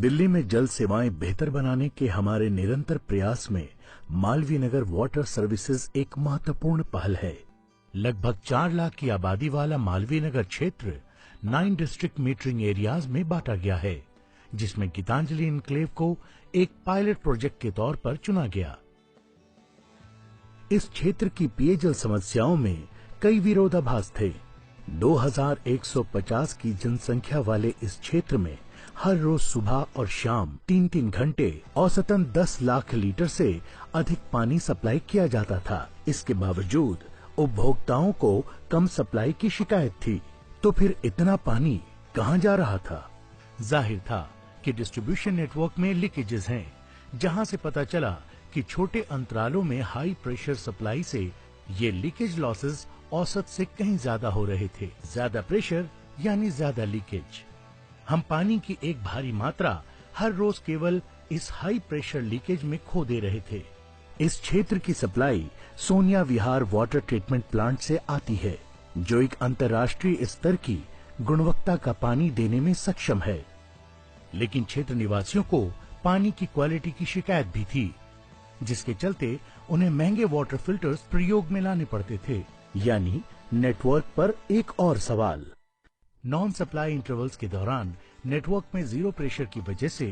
दिल्ली में जल सेवाएं बेहतर बनाने के हमारे निरंतर प्रयास में मालवीय नगर वाटर सर्विसेज एक महत्वपूर्ण पहल है। लगभग 4 लाख की आबादी वाला मालवीय नगर क्षेत्र 9 डिस्ट्रिक्ट मीटरिंग एरियाज में बांटा गया है, जिसमें गीतांजलि इनक्लेव को एक पायलट प्रोजेक्ट के तौर पर चुना गया। इस क्षेत्र की पेयजल समस्याओं में कई विरोधाभास थे। 2150 की जनसंख्या वाले इस क्षेत्र में हर रोज सुबह और शाम 3-3 घंटे औसतन 10 लाख लीटर से अधिक पानी सप्लाई किया जाता था। इसके बावजूद उपभोक्ताओं को कम सप्लाई की शिकायत थी। तो फिर इतना पानी कहां जा रहा था? जाहिर था कि डिस्ट्रीब्यूशन नेटवर्क में लीकेजेस हैं, जहां से पता चला कि छोटे अंतरालों में हाई प्रेशर सप्लाई से ये लीकेज लॉसेस औसत से कहीं ज्यादा हो रहे थे। ज्यादा प्रेशर यानी ज्यादा लीकेज। हम पानी की एक भारी मात्रा हर रोज केवल इस हाई प्रेशर लीकेज में खो दे रहे थे। इस क्षेत्र की सप्लाई सोनिया विहार वाटर ट्रीटमेंट प्लांट से आती है, जो एक अंतर्राष्ट्रीय स्तर की गुणवत्ता का पानी देने में सक्षम है। लेकिन क्षेत्र निवासियों को पानी की क्वालिटी की शिकायत भी थी, जिसके चलते उन्हें महंगे वाटर फिल्टर्स प्रयोग में लाने पड़ते थे। यानी नेटवर्क पर एक और सवाल। नॉन सप्लाई इंटरवल्स के दौरान नेटवर्क में जीरो प्रेशर की वजह से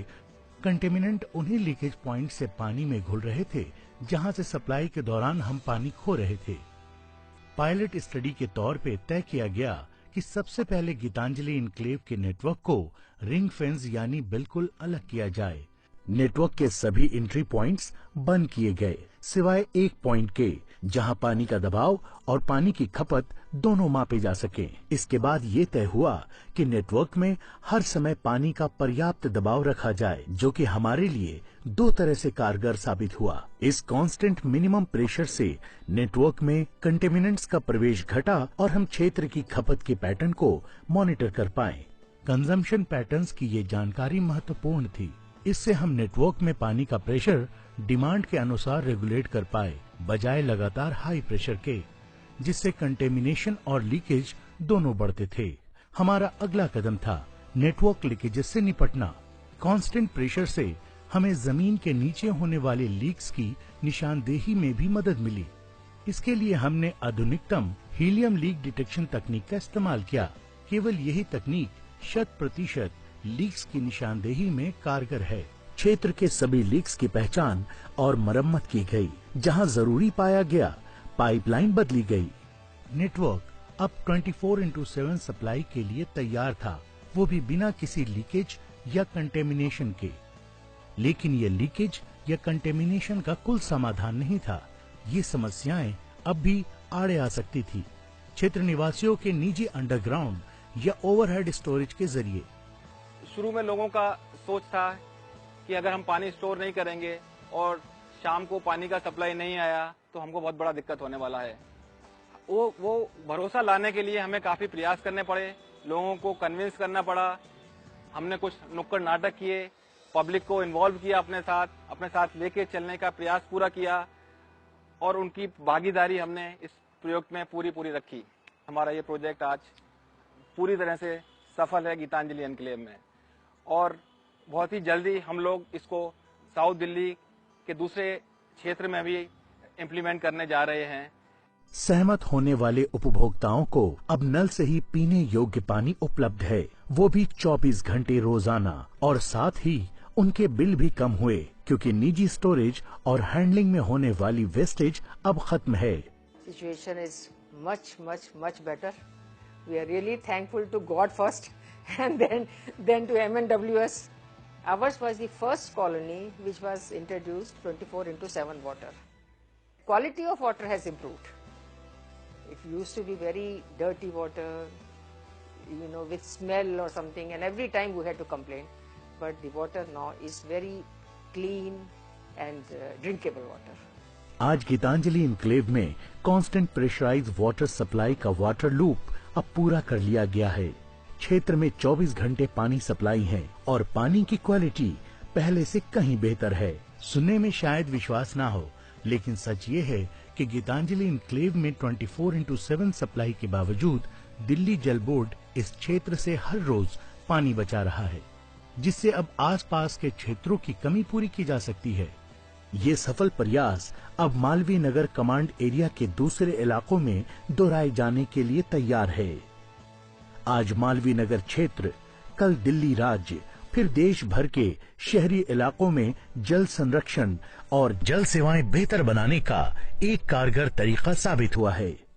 कंटेमिनेंट उन्हीं लीकेज पॉइंट से पानी में घुल रहे थे, जहां से सप्लाई के दौरान हम पानी खो रहे थे। पायलट स्टडी के तौर पे तय किया गया कि सबसे पहले गीतांजलि इनक्लेव के नेटवर्क को रिंग फेंस यानी बिल्कुल अलग किया जाए। नेटवर्क के सभी एंट्री पॉइंट्स बंद किए गए, सिवाय एक पॉइंट के, जहां पानी का दबाव और पानी की खपत दोनों मापे जा सके। इसके बाद ये तय हुआ कि नेटवर्क में हर समय पानी का पर्याप्त दबाव रखा जाए, जो कि हमारे लिए 2 तरह से कारगर साबित हुआ। इस कांस्टेंट मिनिमम प्रेशर से नेटवर्क में कंटेमिनेंट्स का प्रवेश घटा और हम क्षेत्र की खपत के पैटर्न को मॉनिटर कर पाए। कंजम्पशन पैटर्न्स की ये जानकारी महत्वपूर्ण थी। इससे हम नेटवर्क में पानी का प्रेशर डिमांड के अनुसार रेगुलेट कर पाए, बजाय लगातार हाई प्रेशर के, जिससे कंटेमिनेशन और लीकेज दोनों बढ़ते थे। हमारा अगला कदम था नेटवर्क लीकेजेस से निपटना। कांस्टेंट प्रेशर से हमें जमीन के नीचे होने वाले लीक्स की निशानदेही में भी मदद मिली। इसके लिए हमने आधुनिकतम हीलियम लीक डिटेक्शन तकनीक का इस्तेमाल किया। केवल यही तकनीक 100% लीक्स की निशानदेही में कारगर है। क्षेत्र के सभी लीक्स की पहचान और मरम्मत की गई। जहां जरूरी पाया गया, पाइपलाइन बदली गई। नेटवर्क अब 24/7 सप्लाई के लिए तैयार था, वो भी बिना किसी लीकेज या कंटेमिनेशन के। लेकिन ये लीकेज या कंटेमिनेशन का कुल समाधान नहीं था। ये समस्याएं अब भी आड़े आ सकती थी। क्षेत्र निवासियों के निजी अंडरग्राउंड या ओवरहेड स्टोरेज के जरिए। शुरू में लोगों का सोच था कि अगर हम पानी स्टोर नहीं करेंगे और शाम को पानी का सप्लाई नहीं आया तो हमको बहुत बड़ा दिक्कत होने वाला है। वो भरोसा लाने के लिए हमें काफी प्रयास करने पड़े, लोगों को कन्विंस करना पड़ा। हमने कुछ नुक्कड़ नाटक किए, पब्लिक को इन्वॉल्व किया, अपने साथ लेके चलने का प्रयास पूरा किया और उनकी भागीदारी हमने इस प्रयोग में पूरी रखी। हमारा ये प्रोजेक्ट आज पूरी तरह से सफल है गीतांजलि एनक्लेव में, और बहुत ही जल्दी हम लोग इसको साउथ दिल्ली के दूसरे क्षेत्र में भी इम्प्लीमेंट करने जा रहे हैं। सहमत होने वाले उपभोक्ताओं को अब नल से ही पीने योग्य पानी उपलब्ध है, वो भी 24 घंटे रोजाना, और साथ ही उनके बिल भी कम हुए, क्योंकि निजी स्टोरेज और हैंडलिंग में होने वाली वेस्टेज अब खत्म है। Situation is much better. We are really thankful to God first and then to MNWS. Ours was the first colony which was introduced 24/7 water. Quality of water has improved. It used to be very dirty water, with smell or something, and every time we had to complain. But the water now is very clean and drinkable water. आज Geetanjali enclave में constant pressurised water supply का water loop अब पूरा कर लिया गया है। क्षेत्र में 24 घंटे पानी सप्लाई है और पानी की क्वालिटी पहले से कहीं बेहतर है। सुनने में शायद विश्वास ना हो, लेकिन सच ये है कि गीतांजलि इनक्लेव में 24/7 सप्लाई के बावजूद दिल्ली जल बोर्ड इस क्षेत्र से हर रोज पानी बचा रहा है। जिससे अब आसपास के क्षेत्रों की कमी पूरी की जा सकती है। ये सफल प्रयास अब मालवीय नगर कमांड एरिया के दूसरे इलाकों में दोहराए जाने के लिए तैयार है। आज मालवीय नगर क्षेत्र, कल दिल्ली राज्य, फिर देश भर के शहरी इलाकों में जल संरक्षण और जल सेवाएं बेहतर बनाने का एक कारगर तरीका साबित हुआ है।